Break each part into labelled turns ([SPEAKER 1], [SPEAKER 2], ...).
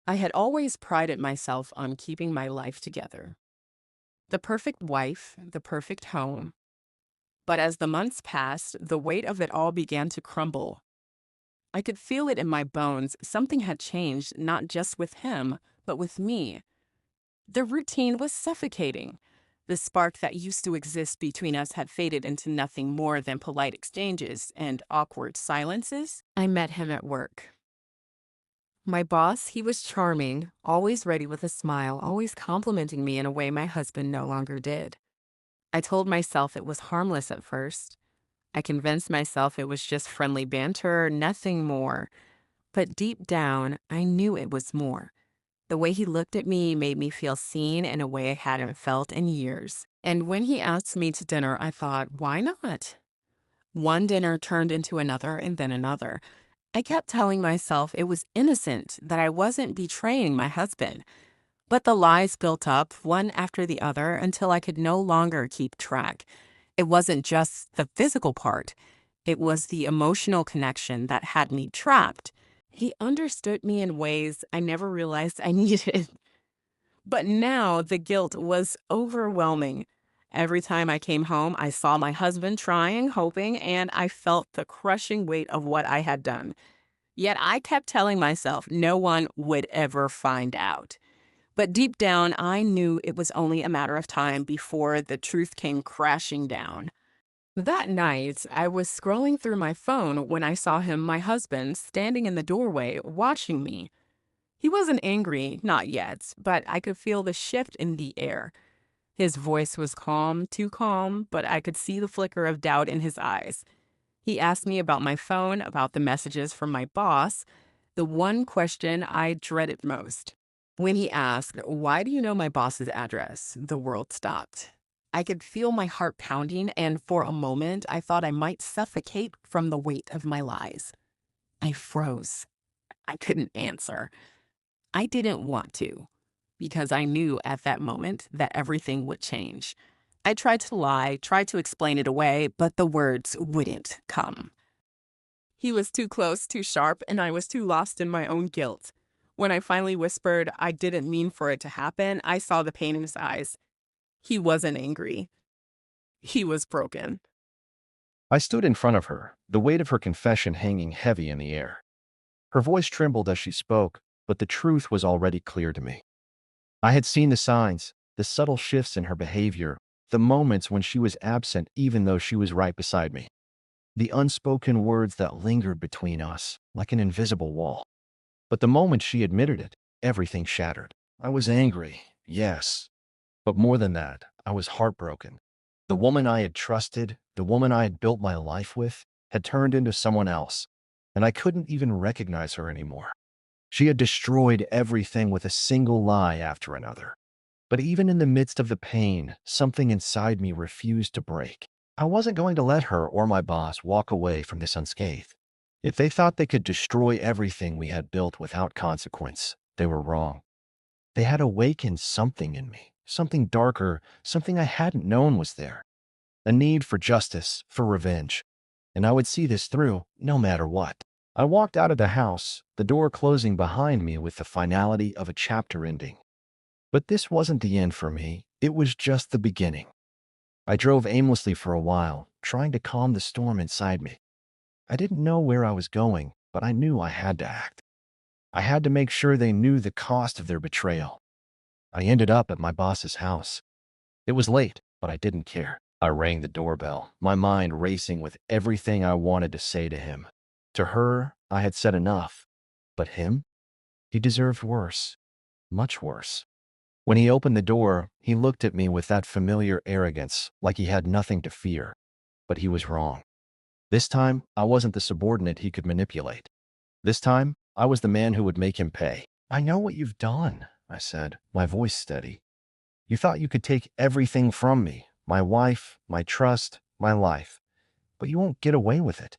[SPEAKER 1] I had always prided myself on keeping my life together. The perfect wife, the perfect home. But as the months passed, the weight of it all began to crumble. I could feel it in my bones. Something had changed, not just with him, but with me. The routine was suffocating. The spark that used to exist between us had faded into nothing more than polite exchanges and awkward silences. I met him at work. My boss, he was charming, always ready with a smile, always complimenting me in a way my husband no longer did. I told myself it was harmless at first. I convinced myself it was just friendly banter, nothing more. But deep down, I knew it was more. The way he looked at me made me feel seen in a way I hadn't felt in years. And when he asked me to dinner, I thought, why not? One dinner turned into another and then another. I kept telling myself it was innocent, that I wasn't betraying my husband. But the lies built up, one after the other, until I could no longer keep track. It wasn't just the physical part, it was the emotional connection that had me trapped. He understood me in ways I never realized I needed. But now the guilt was overwhelming. Every time I came home, I saw my husband trying, hoping, and I felt the crushing weight of what I had done. Yet I kept telling myself no one would ever find out. But deep down, I knew it was only a matter of time before the truth came crashing down. That night, I was scrolling through my phone when I saw him, my husband, standing in the doorway, watching me. He wasn't angry, not yet, but I could feel the shift in the air. His voice was calm, too calm, but I could see the flicker of doubt in his eyes. He asked me about my phone, about the messages from my boss, the one question I dreaded most. When he asked, "Why do you know my boss's address?" the world stopped. I could feel my heart pounding, and for a moment, I thought I might suffocate from the weight of my lies. I froze. I couldn't answer. I didn't want to, because I knew at that moment that everything would change. I tried to lie, tried to explain it away, but the words wouldn't come. He was too close, too sharp, and I was too lost in my own guilt. When I finally whispered, I didn't mean for it to happen, I saw the pain in his eyes. He wasn't angry. He was broken.
[SPEAKER 2] I stood in front of her, the weight of her confession hanging heavy in the air. Her voice trembled as she spoke, but the truth was already clear to me. I had seen the signs, the subtle shifts in her behavior, the moments when she was absent even though she was right beside me. The unspoken words that lingered between us, like an invisible wall. But the moment she admitted it, everything shattered. I was angry, yes. But more than that, I was heartbroken. The woman I had trusted, the woman I had built my life with, had turned into someone else, and I couldn't even recognize her anymore. She had destroyed everything with a single lie after another. But even in the midst of the pain, something inside me refused to break. I wasn't going to let her or my boss walk away from this unscathed. If they thought they could destroy everything we had built without consequence, they were wrong. They had awakened something in me, something darker, something I hadn't known was there. A need for justice, for revenge. And I would see this through, no matter what. I walked out of the house, the door closing behind me with the finality of a chapter ending. But this wasn't the end for me, it was just the beginning. I drove aimlessly for a while, trying to calm the storm inside me. I didn't know where I was going, but I knew I had to act. I had to make sure they knew the cost of their betrayal. I ended up at my boss's house. It was late, but I didn't care. I rang the doorbell, my mind racing with everything I wanted to say to him. To her, I had said enough. But him? He deserved worse. Much worse. When he opened the door, he looked at me with that familiar arrogance, like he had nothing to fear. But he was wrong. This time, I wasn't the subordinate he could manipulate. This time, I was the man who would make him pay. "I know what you've done," I said, my voice steady. "You thought you could take everything from me, my wife, my trust, my life. But you won't get away with it."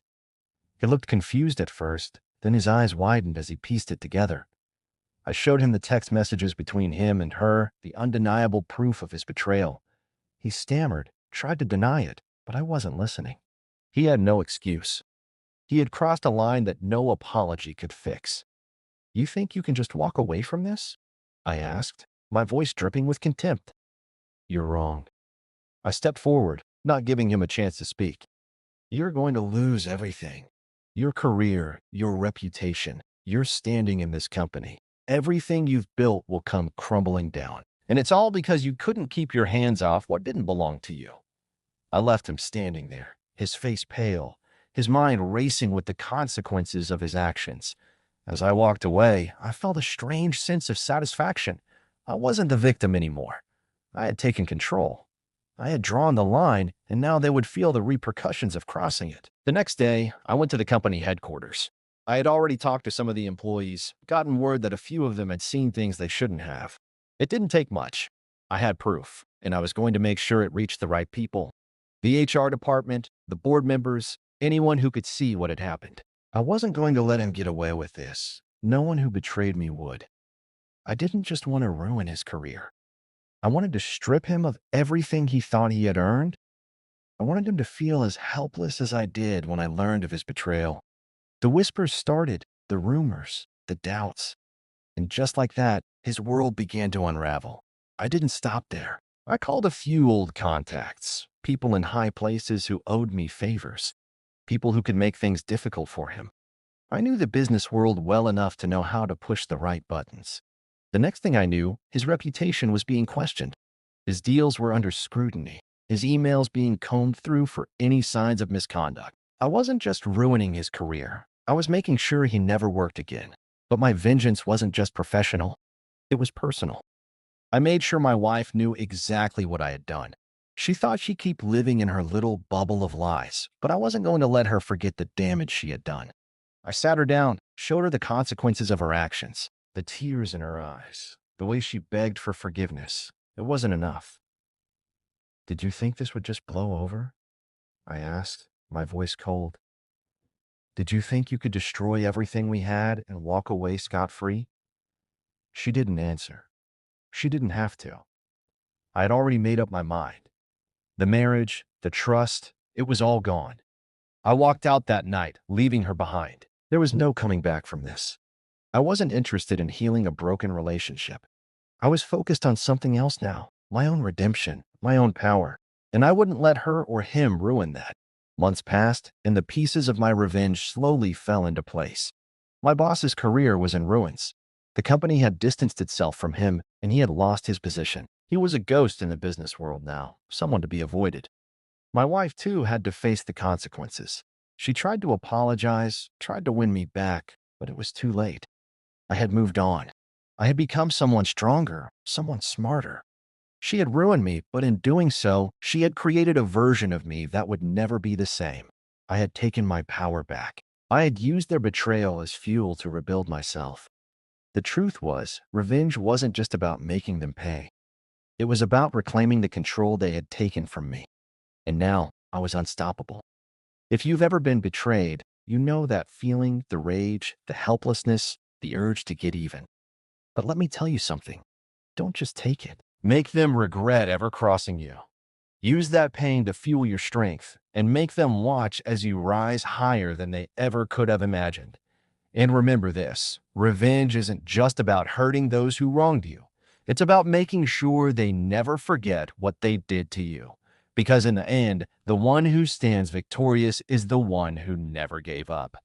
[SPEAKER 2] He looked confused at first, then his eyes widened as he pieced it together. I showed him the text messages between him and her, the undeniable proof of his betrayal. He stammered, tried to deny it, but I wasn't listening. He had no excuse. He had crossed a line that no apology could fix. You think you can just walk away from this? I asked, my voice dripping with contempt. You're wrong. I stepped forward, not giving him a chance to speak. You're going to lose everything. Your career, your reputation, your standing in this company. Everything you've built will come crumbling down. And it's all because you couldn't keep your hands off what didn't belong to you. I left him standing there, his face pale, his mind racing with the consequences of his actions. As I walked away, I felt a strange sense of satisfaction. I wasn't the victim anymore. I had taken control. I had drawn the line, and now they would feel the repercussions of crossing it. The next day, I went to the company headquarters. I had already talked to some of the employees, gotten word that a few of them had seen things they shouldn't have. It didn't take much. I had proof, and I was going to make sure it reached the right people. The HR department, the board members, anyone who could see what had happened. I wasn't going to let him get away with this. No one who betrayed me would. I didn't just want to ruin his career. I wanted to strip him of everything he thought he had earned. I wanted him to feel as helpless as I did when I learned of his betrayal. The whispers started, the rumors, the doubts. And just like that, his world began to unravel. I didn't stop there. I called a few old contacts, people in high places who owed me favors, people who could make things difficult for him. I knew the business world well enough to know how to push the right buttons. The next thing I knew, his reputation was being questioned. His deals were under scrutiny, his emails being combed through for any signs of misconduct. I wasn't just ruining his career. I was making sure he never worked again. But my vengeance wasn't just professional. It was personal. I made sure my wife knew exactly what I had done. She thought she'd keep living in her little bubble of lies, but I wasn't going to let her forget the damage she had done. I sat her down, showed her the consequences of her actions, the tears in her eyes, the way she begged for forgiveness. It wasn't enough. Did you think this would just blow over? I asked, my voice cold. Did you think you could destroy everything we had and walk away scot-free? She didn't answer. She didn't have to. I had already made up my mind. The marriage, the trust, it was all gone. I walked out that night, leaving her behind. There was no coming back from this. I wasn't interested in healing a broken relationship. I was focused on something else now, my own redemption, my own power, and I wouldn't let her or him ruin that. Months passed, and the pieces of my revenge slowly fell into place. My boss's career was in ruins. The company had distanced itself from him, and he had lost his position. He was a ghost in the business world now, someone to be avoided. My wife, too, had to face the consequences. She tried to apologize, tried to win me back, but it was too late. I had moved on. I had become someone stronger, someone smarter. She had ruined me, but in doing so, she had created a version of me that would never be the same. I had taken my power back. I had used their betrayal as fuel to rebuild myself. The truth was, revenge wasn't just about making them pay. It was about reclaiming the control they had taken from me. And now, I was unstoppable. If you've ever been betrayed, you know that feeling, the rage, the helplessness, the urge to get even. But let me tell you something. Don't just take it. Make them regret ever crossing you. Use that pain to fuel your strength and make them watch as you rise higher than they ever could have imagined. And remember this, revenge isn't just about hurting those who wronged you. It's about making sure they never forget what they did to you. Because in the end, the one who stands victorious is the one who never gave up.